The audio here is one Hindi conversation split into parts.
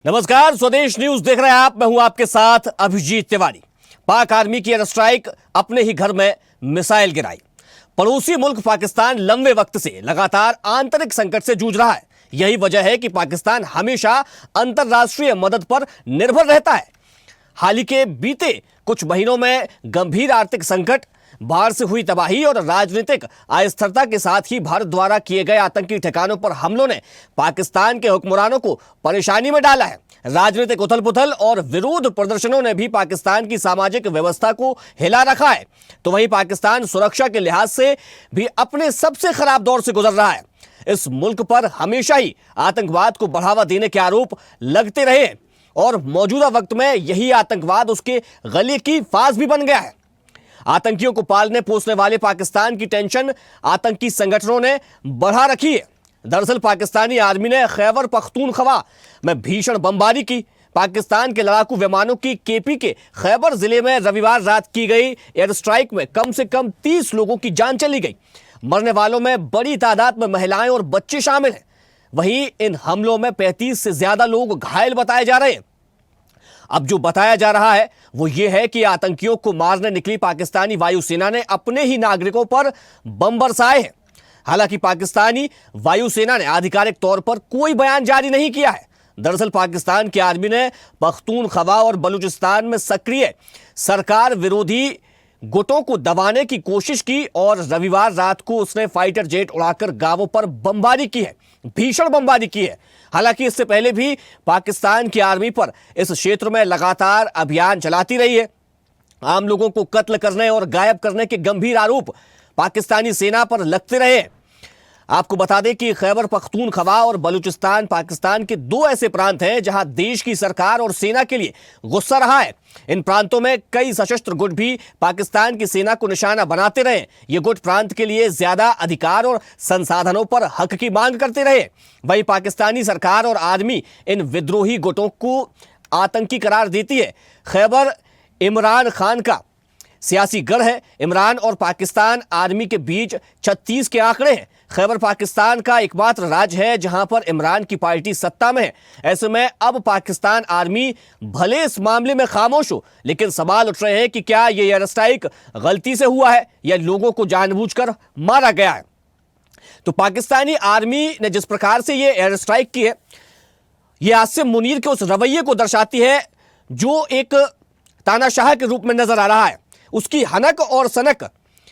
नमस्कार, स्वदेश न्यूज देख रहे हैं आप। मैं हूं आपके साथ अभिजीत तिवारी। पाक आर्मी की एयर स्ट्राइक, अपने ही घर में मिसाइल गिराई। पड़ोसी मुल्क पाकिस्तान लंबे वक्त से लगातार आंतरिक संकट से जूझ रहा है। यही वजह है कि पाकिस्तान हमेशा अंतर्राष्ट्रीय मदद पर निर्भर रहता है। हाल ही के बीते कुछ महीनों में गंभीर आर्थिक संकट, बाढ़ से हुई तबाही और राजनीतिक अस्थिरता के साथ ही भारत द्वारा किए गए आतंकी ठिकानों पर हमलों ने पाकिस्तान के हुक्मरानों को परेशानी में डाला है। राजनीतिक उथल पुथल और विरोध प्रदर्शनों ने भी पाकिस्तान की सामाजिक व्यवस्था को हिला रखा है। तो वहीं पाकिस्तान सुरक्षा के लिहाज से भी अपने सबसे खराब दौर से गुजर रहा है। इस मुल्क पर हमेशा ही आतंकवाद को बढ़ावा देने के आरोप लगते रहे और मौजूदा वक्त में यही आतंकवाद उसके गले की फांस भी बन गया है। आतंकियों को पालने पोसने वाले पाकिस्तान की टेंशन आतंकी संगठनों ने बढ़ा रखी है। दरअसल पाकिस्तानी आर्मी ने खैबर पख्तूनख्वा में भीषण बमबारी की। पाकिस्तान के लड़ाकू विमानों की केपी के खैबर जिले में रविवार रात की गई एयर स्ट्राइक में कम से कम 30 लोगों की जान चली गई। मरने वालों में बड़ी तादाद में महिलाएं और बच्चे शामिल हैं। वहीं इन हमलों में 35 से ज्यादा लोग घायल बताए जा रहे हैं। अब जो बताया जा रहा है वो ये है कि आतंकियों को मारने निकली पाकिस्तानी वायुसेना ने अपने ही नागरिकों पर बम बरसाए हैं। हालांकि पाकिस्तानी वायुसेना ने आधिकारिक तौर पर कोई बयान जारी नहीं किया है। दरअसल पाकिस्तान की आर्मी ने पख्तूनख्वा और बलूचिस्तान में सक्रिय सरकार विरोधी गुटों को दबाने की कोशिश की और रविवार रात को उसने फाइटर जेट उड़ाकर गांवों पर बमबारी की है, भीषण बमबारी की है। हालांकि इससे पहले भी पाकिस्तान की आर्मी पर इस क्षेत्र में लगातार अभियान चलाती रही है। आम लोगों को कत्ल करने और गायब करने के गंभीर आरोप पाकिस्तानी सेना पर लगते रहे। आपको बता दें कि खैबर पख्तूनख्वा और बलूचिस्तान पाकिस्तान के दो ऐसे प्रांत हैं जहां देश की सरकार और सेना के लिए गुस्सा रहा है। इन प्रांतों में कई सशस्त्र गुट भी पाकिस्तान की सेना को निशाना बनाते रहे। ये गुट प्रांत के लिए ज्यादा अधिकार और संसाधनों पर हक की मांग करते रहे। वहीं पाकिस्तानी सरकार और आर्मी इन विद्रोही गुटों को आतंकी करार देती है। खैबर इमरान खान का सियासी गढ़ है। इमरान और पाकिस्तान आर्मी के बीच 36 के आंकड़े हैं। खैबर पाकिस्तान का एकमात्र राज्य है जहां पर इमरान की पार्टी सत्ता में है। ऐसे में अब पाकिस्तान आर्मी भले इस मामले में खामोश हो, लेकिन सवाल उठ रहे हैं कि क्या ये एयर स्ट्राइक गलती से हुआ है या लोगों को जानबूझकर मारा गया है। तो पाकिस्तानी आर्मी ने जिस प्रकार से ये एयर स्ट्राइक की है, ये आसिम मुनीर के उस रवैये को दर्शाती है जो एक तानाशाह के रूप में नजर आ रहा है। उसकी हनक और सनक,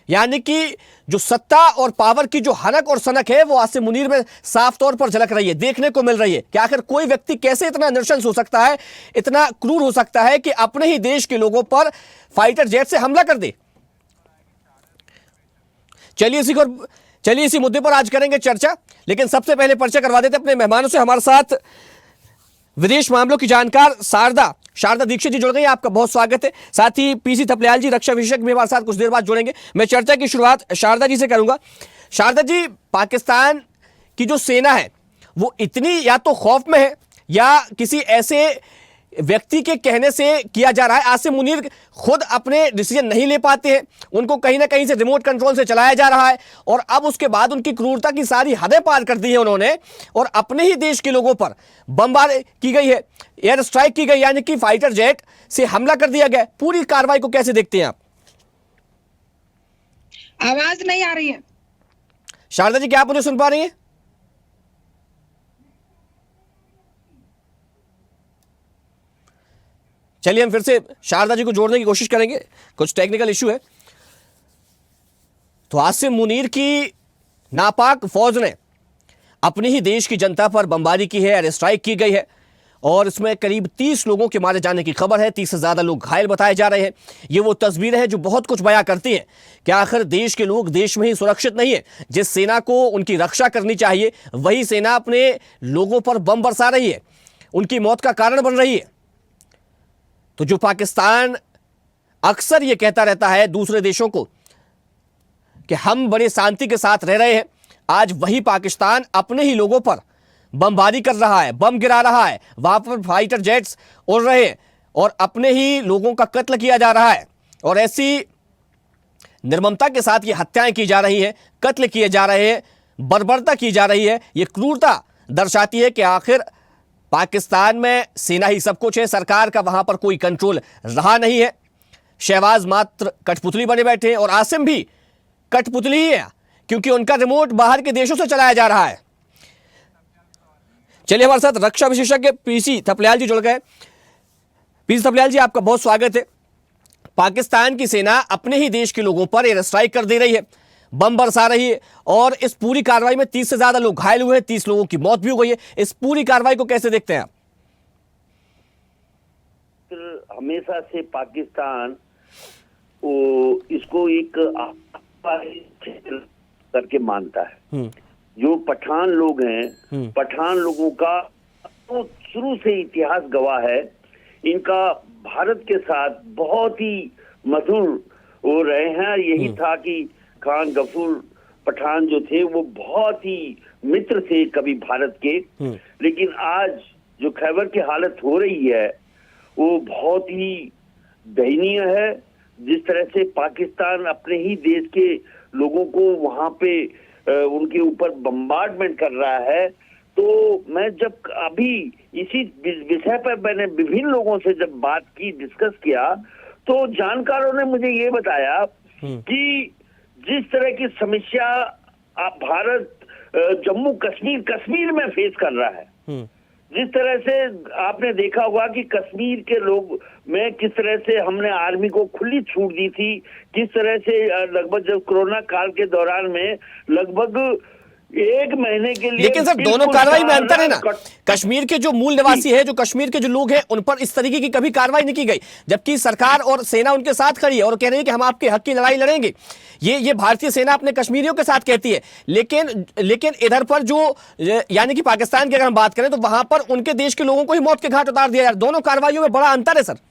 यानी कि जो सत्ता और पावर की जो हनक और सनक है वो आसिम मुनीर में साफ तौर पर झलक रही है, देखने को मिल रही है कि आखिर कोई व्यक्ति कैसे इतना नृशंस हो सकता है, इतना क्रूर हो सकता है कि अपने ही देश के लोगों पर फाइटर जेट से हमला कर दे। चलिए इसी मुद्दे पर आज करेंगे चर्चा, लेकिन सबसे पहले परिचय करवा देते अपने मेहमानों से। हमारे साथ विदेश मामलों की जानकार शारदा दीक्षित जी जुड़ गई। आपका बहुत स्वागत है। साथ ही पीसी थपलियाल जी, रक्षा विशेषज्ञ भी हमारे साथ कुछ देर बाद जुड़ेंगे। मैं चर्चा की शुरुआत शारदा जी से करूंगा। शारदा जी, पाकिस्तान की जो सेना है वो इतनी या तो खौफ में है या किसी ऐसे व्यक्ति के कहने से किया जा रहा है। आसिम मुनीर खुद अपने डिसीजन नहीं ले पाते हैं, उनको कहीं ना कहीं से रिमोट कंट्रोल से चलाया जा रहा है और अब उसके बाद उनकी क्रूरता की सारी हदें पार कर दी है उन्होंने और अपने ही देश के लोगों पर बमबारी की गई है, एयर स्ट्राइक की गई, यानी कि फाइटर जेट से हमला कर दिया गया। पूरी कार्रवाई को कैसे देखते हैं आप? आवाज नहीं आ रही है शारदा जी, क्या आप मुझे सुन पा रही हैं? चलिए हम फिर से शारदा जी को जोड़ने की कोशिश करेंगे, कुछ टेक्निकल इशू है। तो आसिम मुनीर की नापाक फौज ने अपने ही देश की जनता पर बमबारी की है, एयर स्ट्राइक की गई है और इसमें करीब 30 लोगों के मारे जाने की खबर है। 30 से ज्यादा लोग घायल बताए जा रहे हैं। ये वो तस्वीरें हैं जो बहुत कुछ बयां करती हैं कि आखिर देश के लोग देश में ही सुरक्षित नहीं है। जिस सेना को उनकी रक्षा करनी चाहिए वही सेना अपने लोगों पर बम बरसा रही है, उनकी मौत का कारण बन रही है। तो जो पाकिस्तान अक्सर ये कहता रहता है दूसरे देशों को कि हम बड़े शांति के साथ रह रहे हैं, आज वही पाकिस्तान अपने ही लोगों पर बमबारी कर रहा है, बम गिरा रहा है, वहां पर फाइटर जेट्स उड़ रहे हैं और अपने ही लोगों का कत्ल किया जा रहा है। और ऐसी निर्ममता के साथ ये हत्याएं की जा रही हैं, कत्ल किए जा रहे हैं, बर्बरता की जा रही है। ये क्रूरता दर्शाती है कि आखिर पाकिस्तान में सेना ही सब कुछ है, सरकार का वहां पर कोई कंट्रोल रहा नहीं है। शहबाज मात्र कठपुतली बने बैठे हैं और आसिम भी कठपुतली ही है, क्योंकि उनका रिमोट बाहर के देशों से चलाया जा रहा है। चलिए, हमारे साथ रक्षा विशेषज्ञ पीसी थपलियाल जी जुड़ गए। पीसी थपलियाल जी, आपका बहुत स्वागत है। पाकिस्तान की सेना अपने ही देश के लोगों पर एयर स्ट्राइक कर दे रही है, बम बरसा रही है और इस पूरी कार्रवाई में 30 से ज्यादा लोग घायल हुए हैं, 30 लोगों की मौत भी हो गई है। इस पूरी कार्रवाई को कैसे देखते हैं आप? हमेशा से पाकिस्तान इसको एक क्षेत्र करके मानता है। जो पठान लोग हैं, पठान लोगों का तो शुरू से इतिहास गवाह है, इनका भारत के साथ बहुत ही मधुर हो रहे हैं। यही था कि खान गफूर पठान जो थे वो बहुत ही मित्र थे कभी भारत के। लेकिन आज जो खैबर की हालत हो रही है वो बहुत ही दयनीय है। जिस तरह से पाकिस्तान अपने ही देश के लोगों को वहां पे उनके ऊपर बम्बार्डमेंट कर रहा है, तो मैं जब अभी इसी विषय पर मैंने विभिन्न लोगों से जब बात की, डिस्कस किया, तो जानकारों ने मुझे ये बताया कि जिस तरह की समस्या आप भारत जम्मू कश्मीर में फेस कर रहा है, जिस तरह से आपने देखा होगा कि कश्मीर के लोग में किस तरह से हमने आर्मी को खुली छूट दी थी, किस तरह से लगभग जब कोरोना काल के दौरान में लगभग 1 महीने के लिए। लेकिन सर, दोनों कार्रवाई में अंतर है ना। कश्मीर के जो मूल निवासी है, जो कश्मीर के जो लोग हैं, उन पर इस तरीके की कभी कार्रवाई नहीं की गई, जबकि सरकार और सेना उनके साथ खड़ी है और कह रही है कि हम आपके हक की लड़ाई लड़ेंगे। ये भारतीय सेना अपने कश्मीरियों के साथ कहती है। लेकिन इधर पर जो यानी कि पाकिस्तान की अगर हम बात करें तो वहां पर उनके देश के लोगों को ही मौत के घाट उतार दिया। दोनों कार्रवाइयों में बड़ा अंतर है सर।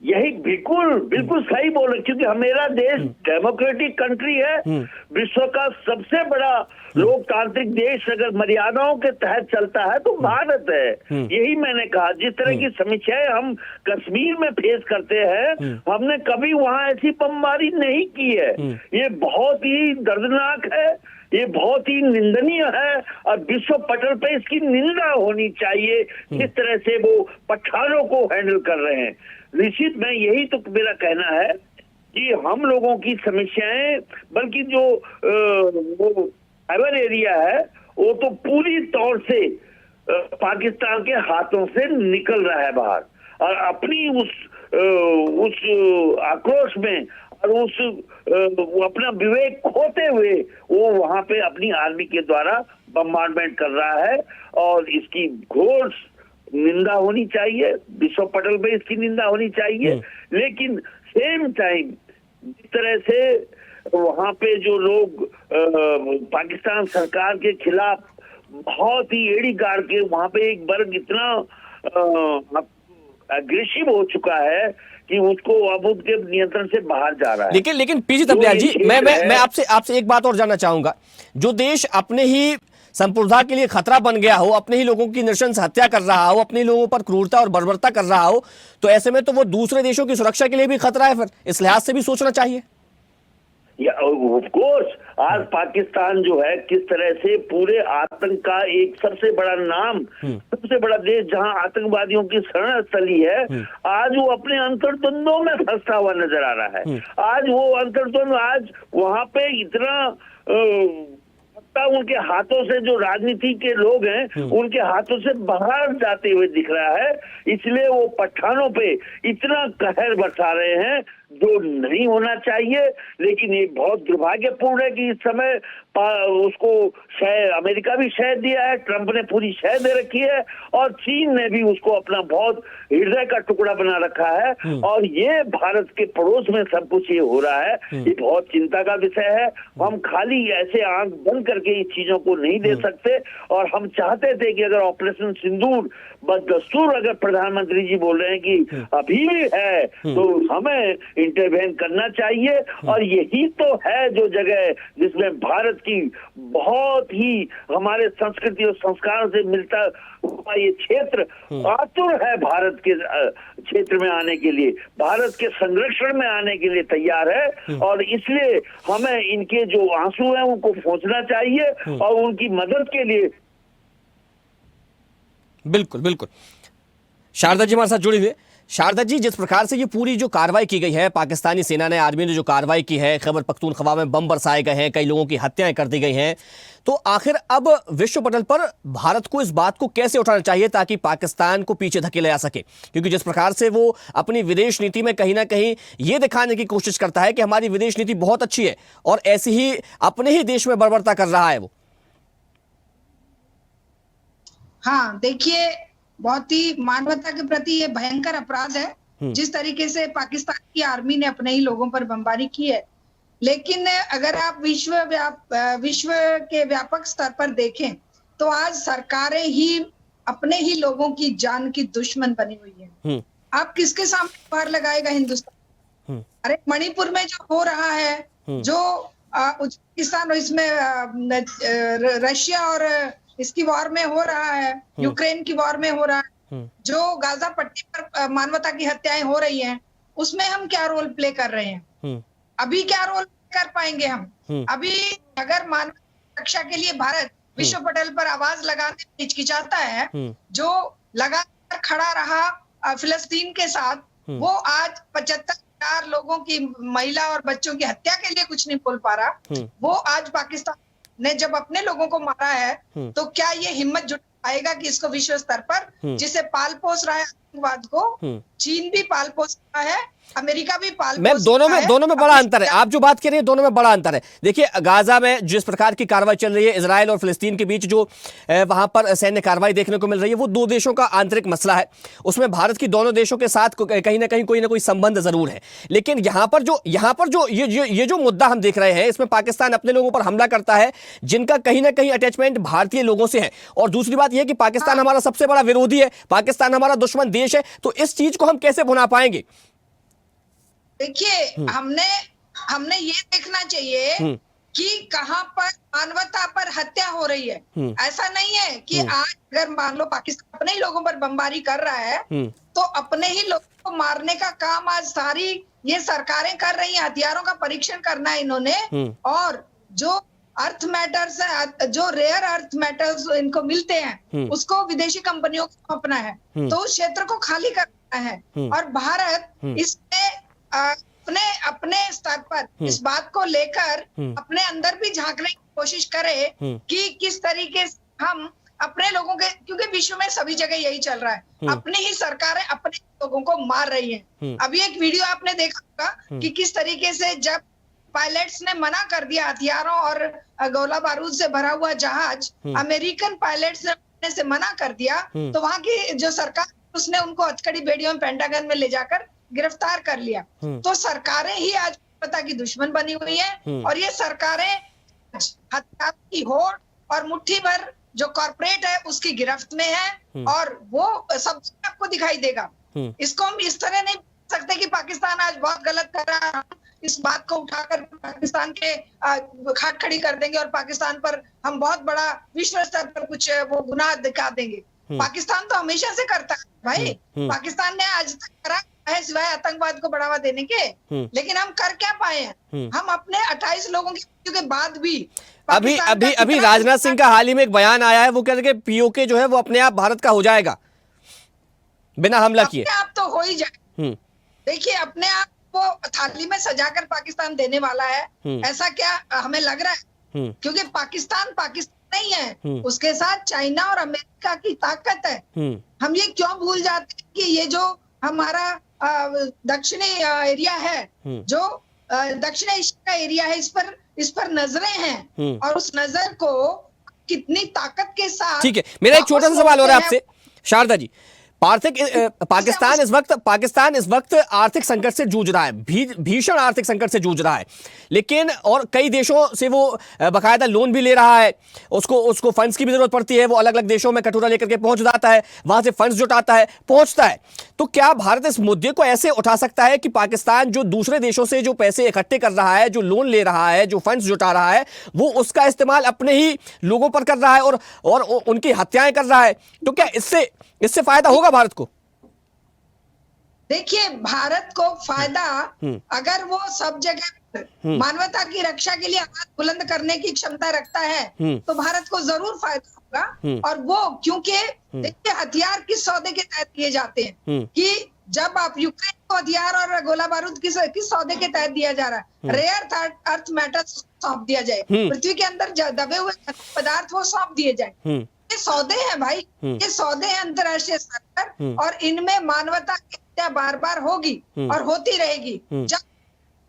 यही बिल्कुल सही बोले, क्योंकि मेरा देश डेमोक्रेटिक कंट्री है, विश्व का सबसे बड़ा लोकतांत्रिक देश अगर मर्यादाओं के तहत चलता है तो भारत है। यही मैंने कहा, जिस तरह की समस्याएं हम कश्मीर में फेस करते हैं, हमने कभी वहां ऐसी बमबारी नहीं की है। ये बहुत ही दर्दनाक है, ये बहुत ही निंदनीय है और विश्व पटल पे इसकी निंदा होनी चाहिए, जिस तरह से वो पठानों को हैंडल कर रहे हैं। निश्चित में यही तो मेरा कहना है कि हम लोगों की समस्याएं, बल्कि जो वो खैबर एरिया है वो तो पूरी तौर से पाकिस्तान के हाथों से निकल रहा है बाहर, और अपनी उस आक्रोश में और वो अपना विवेक खोते हुए वो वहां पे अपनी आर्मी के द्वारा बम्बार्डमेंट कर रहा है, और इसकी घोर निंदा होनी चाहिए, विश्व पटल पे इसकी निंदा होनी चाहिए। लेकिन सेम टाइम जिस तरह से वहां पे जो लोग पाकिस्तान सरकार के खिलाफ बहुत ही एड़ी गाड़ के वहां पे एक वर्ग इतना अग्रेसिव हो चुका है कि उसको अब उसके नियंत्रण से बाहर जा रहा है। लेकिन पीसी थपलियाल जी, मैं आपसे एक बात और जानना चाहूंगा। जो देश अपने ही संप्रभुता के लिए खतरा बन गया हो, अपने ही लोगों की नृशंस हत्या कर रहा हो, अपने लोगों पर क्रूरता और बर्बरता कर रहा हो, तो ऐसे में तो वो दूसरे देशों की सुरक्षा के लिए भी खतरा है। फिर इस लिहाज से भी सोचना चाहिए। ऑफ कोर्स, आज पाकिस्तान जो है किस तरह से पूरे आतंक का एक सबसे बड़ा नाम, सबसे बड़ा देश जहां आतंकवादियों की शरण स्थली है, आज वो अपने अंतर्द्वंदों में फंसा हुआ नजर आ रहा है। आज वो अंतर्द्वंद, आज वहां पे इतना उनके हाथों से, जो राजनीति के लोग हैं उनके हाथों से बाहर जाते हुए दिख रहा है। इसलिए वो पठानों पे इतना कहर बरसा रहे हैं जो नहीं होना चाहिए। लेकिन ये बहुत दुर्भाग्यपूर्ण है कि इस समय उसको अमेरिका भी शह दिया है, ट्रंप ने पूरी शह दे रखी है, और चीन ने भी उसको अपना बहुत हृदय का टुकड़ा बना रखा है। और ये भारत के पड़ोस में सब कुछ ये हो रहा है, ये बहुत चिंता का विषय है। हम खाली ऐसे आंख बंद करके इस चीजों को नहीं दे सकते। और हम चाहते थे कि अगर ऑपरेशन सिंदूर बदस्तूर अगर प्रधानमंत्री जी बोल रहे हैं कि अभी भी है, तो हमें इंटरवेन करना चाहिए। और यही तो है जो जगह जिसमें भारत की बहुत ही हमारे संस्कृति और संस्कारों से मिलता हुआ ये क्षेत्र आतुर है भारत के क्षेत्र में आने के लिए, भारत के संरक्षण में आने के लिए तैयार है। और इसलिए हमें इनके जो आंसू हैं उनको पहुंचना चाहिए और उनकी मदद के लिए बिल्कुल बिल्कुल। शारदा जी हमारे साथ जुड़ी हुई है। शारदा जी, जिस प्रकार से ये पूरी जो कार्रवाई की गई है, पाकिस्तानी सेना ने, आर्मी ने जो कार्रवाई की है, खैबर पख्तूनख्वा में बम बरसाए गए हैं, कई लोगों की हत्याएं कर दी गई हैं, तो आखिर अब विश्व पटल पर भारत को इस बात को कैसे उठाना चाहिए ताकि पाकिस्तान को पीछे धकेला जा सके? क्योंकि जिस प्रकार से वो अपनी विदेश नीति में कहीं ना कहीं ये दिखाने की कोशिश करता है कि हमारी विदेश नीति बहुत अच्छी है, और ऐसी ही अपने ही देश में बर्बरता कर रहा है वो। हाँ, देखिए, बहुत ही मानवता के प्रति ये भयंकर अपराध है जिस तरीके से पाकिस्तान की आर्मी ने अपने ही लोगों पर बमबारी की है। लेकिन अगर आप विश्व के व्यापक स्तर पर देखें तो आज सरकारें ही अपने ही लोगों की जान की दुश्मन बनी हुई है। आप किसके सामने पार लगाएगा हिंदुस्तान? अरे मणिपुर में जो हो रहा है, जो उज्बेकिस्तान और इसमें रशिया और इसकी वॉर में हो रहा है, यूक्रेन की वॉर में हो रहा है, जो गाजा पट्टी पर मानवता की हत्याएं हो रही हैं, उसमें हम क्या रोल प्ले कर रहे हैं? अभी क्या रोल कर पाएंगे हम? अभी अगर मानवता रक्षा के लिए भारत विश्व पटल पर आवाज लगाने में हिचकिचाता है, जो लगातार खड़ा रहा फिलिस्तीन के साथ, वो आज 75,000 लोगों की, महिला और बच्चों की हत्या के लिए कुछ नहीं बोल पा रहा। वो आज पाकिस्तान ने जब अपने लोगों को मारा है, तो क्या ये हिम्मत जुटाएगा कि इसको विश्व स्तर पर, जिसे पाल पोस रहा है आतंकवाद को, चीन भी पाल पोस रहा है, अमेरिका भी पाल मैम, दोनों में बड़ा अंतर है। आप जो बात कर रहे हैं, दोनों में बड़ा अंतर है। देखिए, गाजा में जिस प्रकार की कार्रवाई चल रही है, इजराइल और फिलिस्तीन के बीच जो वहां पर सैन्य कार्रवाई देखने को मिल रही है, वो दो देशों का आंतरिक मसला है। उसमें भारत की दोनों देशों के साथ कहीं ना कहीं कोई ना कोई संबंध जरूर है। लेकिन यहाँ पर जो ये जो मुद्दा हम देख रहे हैं, इसमें पाकिस्तान अपने लोगों पर हमला करता है जिनका कहीं ना कहीं अटैचमेंट भारतीय लोगों से है। और दूसरी बात यह कि पाकिस्तान हमारा सबसे बड़ा विरोधी है, पाकिस्तान हमारा दुश्मन देश है। तो इस चीज को हम कैसे भुना पाएंगे? देखिए, हमने ये देखना चाहिए कि कहां पर मानवता पर हत्या हो रही है। ऐसा नहीं है कि आज अगर मान लो पाकिस्तान अपने ही लोगों पर बमबारी कर रहा है, तो अपने ही लोगों को मारने का काम आज सारी ये सरकारें कर रही हैं। हथियारों का परीक्षण करना है इन्होंने, और जो अर्थ मैटर्स है, जो रेयर अर्थ मेटल्स इनको मिलते हैं, उसको विदेशी कंपनियों को अपना है, तो उस क्षेत्र को खाली करना है। और भारत इसमें अपने स्तर पर इस बात को लेकर अपने अंदर भी झांकने की कोशिश करे कि किस तरीके से हम अपने लोगों के, क्योंकि विश्व में सभी जगह यही चल रहा है, अपनी ही सरकारें अपने लोगों को मार रही हैं। अभी एक वीडियो आपने देखा होगा कि किस तरीके से जब पायलट्स ने मना कर दिया हथियारों और गोला बारूद से भरा हुआ जहाज, अमेरिकन पायलट्स ने से मना कर दिया, तो वहां की जो सरकार, उसने उनको हथकड़ी बेड़ियों में पेंटागन में ले जाकर गिरफ्तार कर लिया। तो सरकारें ही आज मानवता की दुश्मन बनी हुई है, और ये सरकारें हथियार की होड़ और मुट्ठी भर जो कॉर्पोरेट है उसकी गिरफ्त में है, और वो सब आपको दिखाई देगा। इसको हम इस तरह नहीं सकते कि पाकिस्तान आज बहुत गलत कर रहा है, इस बात को उठाकर पाकिस्तान के खाट खड़ी कर देंगे और पाकिस्तान पर हम बहुत बड़ा विश्व स्तर पर कुछ वो गुनाह दिखा देंगे। पाकिस्तान तो हमेशा से करता है भाई, पाकिस्तान ने आज तक करा है सिवाय आतंकवाद को बढ़ावा देने के। लेकिन हम कर क्या पाए हैं? हम अपने 28 लोगों की मृत्यु के बाद भी अभी राजनाथ सिंह का हाल ही में एक बयान आया है, वो कह रहे हैं कि पीओके जो है वो अपने आप भारत का हो जाएगा बिना हमला किए। अपने आप तो हो ही जाए। देखिए, अपने आप को थाली में सजाकर पाकिस्तान देने वाला है, ऐसा क्या हमें लग रहा है? क्योंकि पाकिस्तान नहीं है, उसके साथ चाइना और अमेरिका की ताकत है। हम ये क्यों भूल जाते हैं कि ये जो हमारा दक्षिणी एरिया है, जो दक्षिण एशिया का एरिया है, इस पर नजरें हैं, और उस नजर को कितनी ताकत के साथ। ठीक है, मेरा एक छोटा सा सवाल हो रहा है आपसे शारदा जी। पाकिस्तान इस वक्त आर्थिक संकट से जूझ रहा है, भीषण आर्थिक संकट से जूझ रहा है, लेकिन और कई देशों से वो बकायदा लोन भी ले रहा है। उसको फंड्स की भी जरूरत पड़ती है, वो अलग अलग देशों में कटोरा लेकर के पहुंच जाता है, वहां से फंड्स जुटाता है, पहुंचता है। तो क्या भारत इस मुद्दे को ऐसे उठा सकता है कि पाकिस्तान जो दूसरे देशों से जो पैसे इकट्ठे कर रहा है, जो लोन ले रहा है, जो फंड्स जुटा रहा है, वो उसका इस्तेमाल अपने ही लोगों पर कर रहा है और उनकी हत्याएं कर रहा है? तो क्या इससे फायदा होगा भारत को? देखिए, भारत को फायदा, अगर वो सब जगह मानवता की रक्षा के लिए आवाज बुलंद करने की क्षमता रखता है, तो भारत को जरूर फायदा। होगा। और वो क्योंकि देखिए हथियार किस सौदे के तहत दिए जाते हैं कि जब आप यूक्रेन को हथियार और गोला बारूद किस सौदे के तहत दिया जा रहा है, रेयर अर्थ मेटल्स सौंप दिया जाए, पृथ्वी के अंदर दबे हुए पदार्थ वो सौंप दिए जाए। ये सौदे हैं भाई, ये सौदे हैं अंतर्राष्ट्रीय स्तर पर, और इनमें मानवता की हत्या बार बार होगी और होती रहेगी जब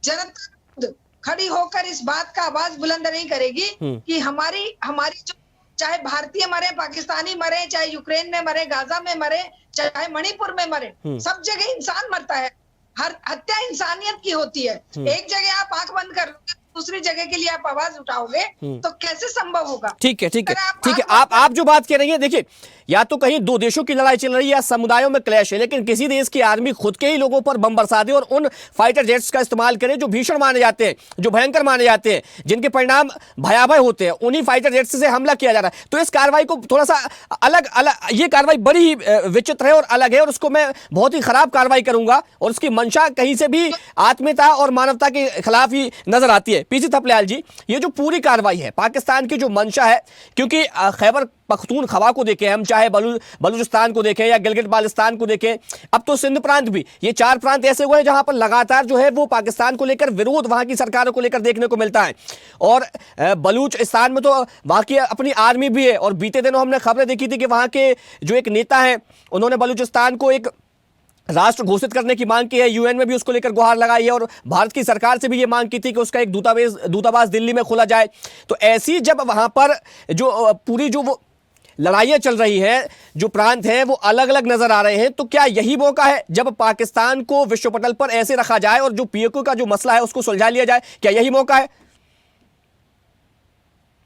जनता खड़ी होकर इस बात का आवाज बुलंद नहीं करेगी कि हमारी जो चाहे भारतीय मरे, पाकिस्तानी मरे, चाहे यूक्रेन में मरे, गाजा में मरे, चाहे मणिपुर में मरे, सब जगह इंसान मरता है। हर हत्या इंसानियत की होती है। एक जगह आप आंख बंद कर लोगे, दूसरी जगह के लिए आप आवाज उठाओगे तो कैसे संभव होगा? ठीक है, ठीक है, ठीक है। आप जो बात कह रही है, देखिए या तो कहीं दो देशों की लड़ाई चल रही है या समुदायों में क्लैश है, लेकिन किसी देश की आर्मी खुद के ही लोगों पर बम बरसा दे और उन फाइटर जेट्स का इस्तेमाल करे जो भीषण माने जाते हैं, जो भयंकर माने जाते हैं, जिनके परिणाम भयावह होते हैं, उन्हीं फाइटर जेट्स से हमला किया जा रहा है। तो इस कार्रवाई को थोड़ा सा अलग ये कार्रवाई बड़ी ही विचित्र है और अलग है, और उसको मैं बहुत ही खराब कार्रवाई करूंगा, और उसकी मंशा कहीं से भी आत्मीयता और मानवता के खिलाफ ही नजर आती है। पीसी थपलियाल जी, ये जो पूरी कार्रवाई है, पाकिस्तान की जो मंशा है, क्योंकि खैबर पख्तूनख्वा को देखें हम, चाहे बलूचिस्तान को देखें या गिलगित बाल्टिस्तान को देखें, अब तो सिंध प्रांत भी, ये 4 प्रांत ऐसे हुए हैं जहां पर लगातार जो है वो पाकिस्तान को लेकर विरोध वहां की सरकारों को लेकर देखने को मिलता है। और बलूचिस्तान में तो वहां की अपनी आर्मी भी है, और बीते दिनों हमने खबरें देखी थी कि वहां के जो एक नेता हैं, उन्होंने बलूचिस्तान को एक राष्ट्र घोषित करने की मांग की है, यूएन में भी उसको लेकर गुहार लगाई है, और भारत की सरकार से भी यह मांग की थी कि उसका एक दूतावास दिल्ली में खोला जाए। तो ऐसी जब वहां पर जो पूरी जो वो लड़ाइयां चल रही हैं, जो प्रांत हैं वो अलग अलग नजर आ रहे हैं, तो क्या यही मौका है जब पाकिस्तान को विश्व पटल पर ऐसे रखा जाए और जो पीओके का जो मसला है उसको सुलझा लिया जाए? क्या यही मौका है?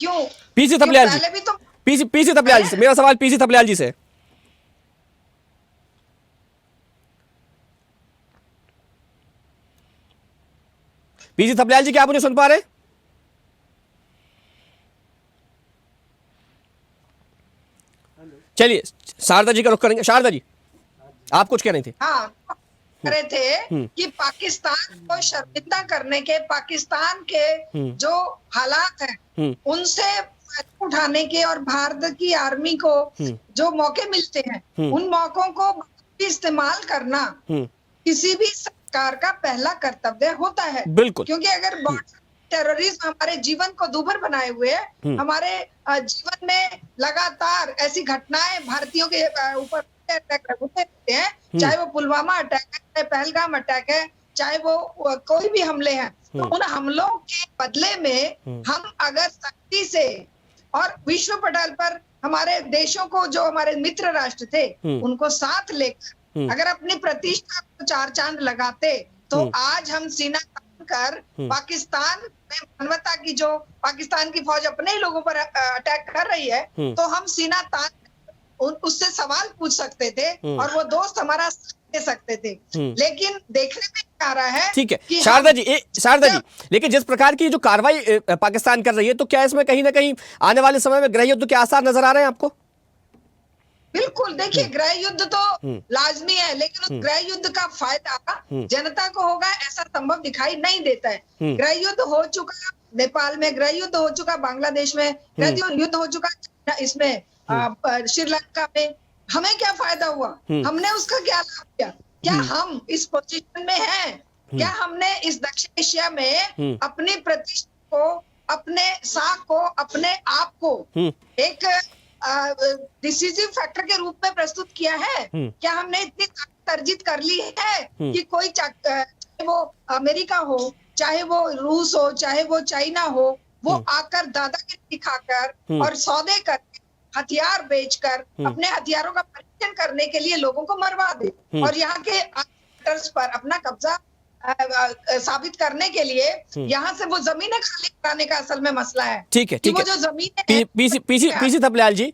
क्यों? पीसी थपलियाल जी, पीसी थपलियाल जी से मेरा सवाल, पीसी थपलियाल जी से। पीसी थपलियाल जी, क्या आप मुझे सुन पा रहे हैं? चलिए शारदा जी का रुख करेंगे। शारदा जी, आप कुछ कह रही थी? हाँ, कह रहे थे कि पाकिस्तान को शर्मिंदा करने के, पाकिस्तान के जो हालात हैं उनसे उठाने के, और भारत की आर्मी को जो मौके मिलते हैं उन मौकों को इस्तेमाल करना किसी भी सरकार का पहला कर्तव्य होता है। बिल्कुल, क्योंकि अगर टेररिज्म हमारे जीवन को दूभर बनाए हुए है, हमारे जीवन में लगातार ऐसी घटनाएं भारतीयों के ऊपर अटैक होते रहते हैं, चाहे वो पुलवामा अटैक है, चाहे पहलगाम अटैक है, चाहे वो कोई भी हमले हैं, तो उन हमलों के बदले में हम अगर सख्ती से और विश्व पटल पर हमारे देशों को, जो हमारे मित्र राष्ट्र थे, उनको साथ लेकर अगर अपनी प्रतिष्ठा को 4 चांद लगाते, तो आज हम सीना तान कर पाकिस्तान में मानवता की, जो पाकिस्तान की फौज अपने ही लोगों पर अटैक कर रही है, तो हम सीना तान उससे सवाल पूछ सकते थे और वो दोस्त हमारा दे सकते थे। लेकिन देखने में क्या आ रहा है, ठीक है शारदा जी, लेकिन जिस प्रकार की जो कार्रवाई पाकिस्तान कर रही है, तो क्या इसमें कहीं ना कहीं आने वाले समय में गृह युद्ध के आसार नजर आ रहे हैं आपको? बिल्कुल, देखिए गृह युद्ध तो लाजमी है, लेकिन उस गृह युद्ध का फायदा जनता को होगा ऐसा संभव दिखाई नहीं देता है। गृह युद्ध हो चुका नेपाल में, गृह युद्ध हो चुका बांग्लादेश में, गृह युद्ध हो चुका इसमें श्रीलंका में, हमें क्या फायदा हुआ? हमने उसका क्या लाभ किया? क्या हम इस पोजीशन में हैं? क्या हमने इस दक्षिण एशिया में अपनी प्रतिष्ठा को, अपने साख को, अपने आप को एक डिसीजिव फैक्टर के रूप में प्रस्तुत किया है? क्या हमने इतनी ताकत अर्जित कर ली है कि कोई, चाहे वो अमेरिका हो, चाहे वो रूस हो, चाहे वो चाइना हो, वो आकर दादागिरी दिखाकर और सौदे करके, हथियार बेचकर अपने हथियारों का परीक्षण करने के लिए लोगों को मरवा दे, और यहाँ के पर अपना कब्जा साबित करने के लिए यहाँ से वो जमीनें खाली कराने का असल में मसला है। ठीक है, ठीक है, जो जमीन पीसी थपलियाल जी,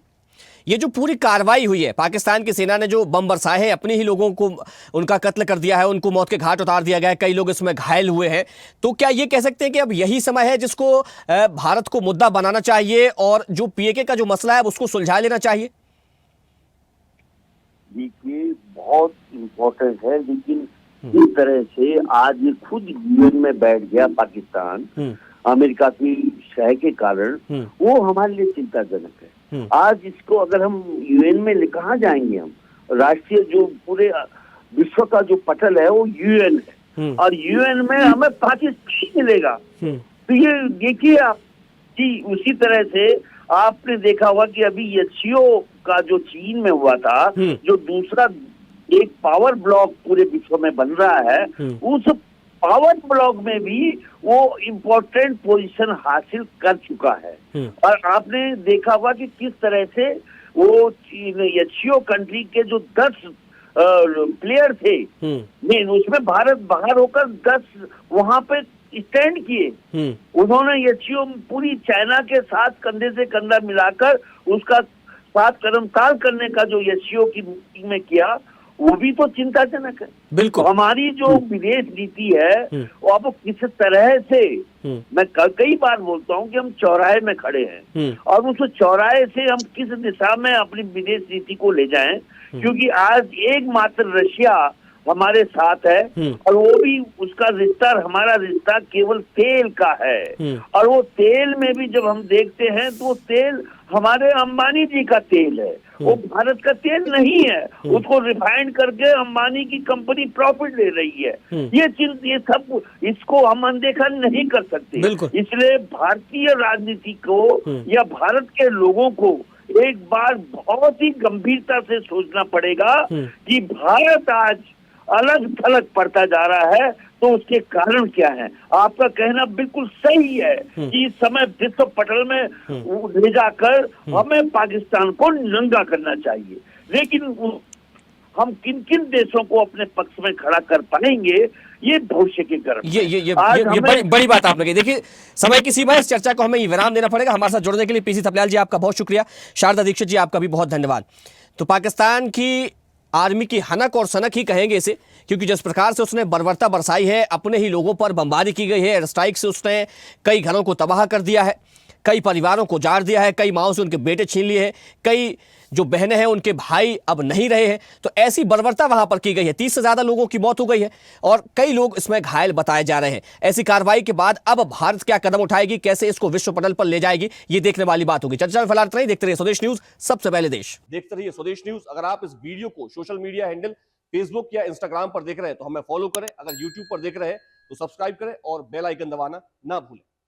ये जो पूरी कार्रवाई हुई है, पाकिस्तान की सेना ने जो बम बरसाए हैं, अपने ही लोगों को उनका कत्ल कर दिया है, उनको मौत के घाट उतार दिया गया है, कई लोग इसमें घायल हुए हैं, तो क्या ये कह सकते हैं कि अब यही समय है जिसको भारत को मुद्दा बनाना चाहिए और जो पीएके का जो मसला है उसको सुलझा लेना चाहिए? देखिए, बहुत इम्पोर्टेंट है, लेकिन इस तरह से आज खुद यूएन में बैठ गया पाकिस्तान अमेरिका की शह के कारण, वो हमारे लिए चिंताजनक है। आज इसको अगर हम यूएन में कहाँ जाएंगे हम? राष्ट्रीय जो पूरे विश्व का जो पटल है वो यूएन है, और यूएन में हमें पाकिस्तान मिलेगा। तो ये देखिए आप कि उसी तरह से आपने देखा होगा कि अभी एचसीओ का जो चीन में हुआ था, जो दूसरा एक पावर ब्लॉक पूरे विश्व में बन रहा है, उस पावर ब्लॉक में भी वो इम्पोर्टेंट पोजीशन हासिल कर चुका है। और आपने देखा होगा कि किस तरह से वो एचसीओ कंट्री के जो 10 प्लेयर थे, उसमें भारत बाहर होकर 10 वहां पे स्टैंड किए। उन्होंने एचसीओ पूरी चाइना के साथ कंधे से कंधा मिलाकर उसका साथ कदम ताल करने का जो एचसीओ की मीटिंग में किया, वो भी तो चिंताजनक है। बिल्कुल। तो हमारी जो विदेश नीति है वो अब किस तरह से, मैं कई बार बोलता हूँ कि हम चौराहे में खड़े हैं, और उस चौराहे से हम किस दिशा में अपनी विदेश नीति को ले जाएं, क्योंकि आज एकमात्र रशिया हमारे साथ है, और वो भी उसका रिश्ता, हमारा रिश्ता केवल तेल का है। और वो तेल में भी जब हम देखते हैं तो वो तेल हमारे अंबानी जी का तेल है, वो भारत का तेल नहीं है। उसको रिफाइंड करके अंबानी की कंपनी प्रॉफिट ले रही है। ये सब, इसको हम अनदेखा नहीं कर सकते। इसलिए भारतीय राजनीति को या भारत के लोगों को एक बार बहुत ही गंभीरता से सोचना पड़ेगा कि भारत आज अलग थलग पड़ता जा रहा है, तो उसके कारण क्या है? आपका कहना बिल्कुल सही है कि इस समय विश्व पटल में ले जाकर हमें पाकिस्तान को नंगा करना चाहिए, लेकिन हम किन किन देशों को अपने पक्ष में खड़ा कर पाएंगे, ये भविष्य के गर्भ। ये बड़ी बात आपने कही। देखिए, समय की सीमा है, इस चर्चा को हमें विराम देना पड़ेगा। हमारे साथ जुड़ने के लिए पीसी थपलियाल जी आपका बहुत शुक्रिया। शारदा दीक्षित जी आपका भी बहुत धन्यवाद। तो पाकिस्तान की आर्मी की हनक और सनक ही कहेंगे इसे, क्योंकि जिस प्रकार से उसने बर्बरता बरसाई है, अपने ही लोगों पर बमबारी की गई है, एयर स्ट्राइक से उसने कई घरों को तबाह कर दिया है, कई परिवारों को जाड़ दिया है, कई माओं से उनके बेटे छीन लिए हैं, कई जो बहनें हैं उनके भाई अब नहीं रहे हैं। तो ऐसी बर्बरता वहां पर की गई है, 30 से ज्यादा लोगों की मौत हो गई है और कई लोग इसमें घायल बताए जा रहे हैं। ऐसी कार्रवाई के बाद अब भारत क्या कदम उठाएगी, कैसे इसको विश्व पटल पर ले जाएगी, ये देखने वाली बात होगी। चर्चा में फिलहाल नहीं, देखते रहिए स्वदेश न्यूज, सबसे पहले देश। देखते रहिए स्वदेश न्यूज। अगर आप इस वीडियो को सोशल मीडिया हैंडल फेसबुक या इंस्टाग्राम पर देख रहे हैं तो हमें फॉलो करें, अगर यूट्यूब पर देख रहे हैं तो सब्सक्राइब करें और बेल आइकन दबाना ना भूलें।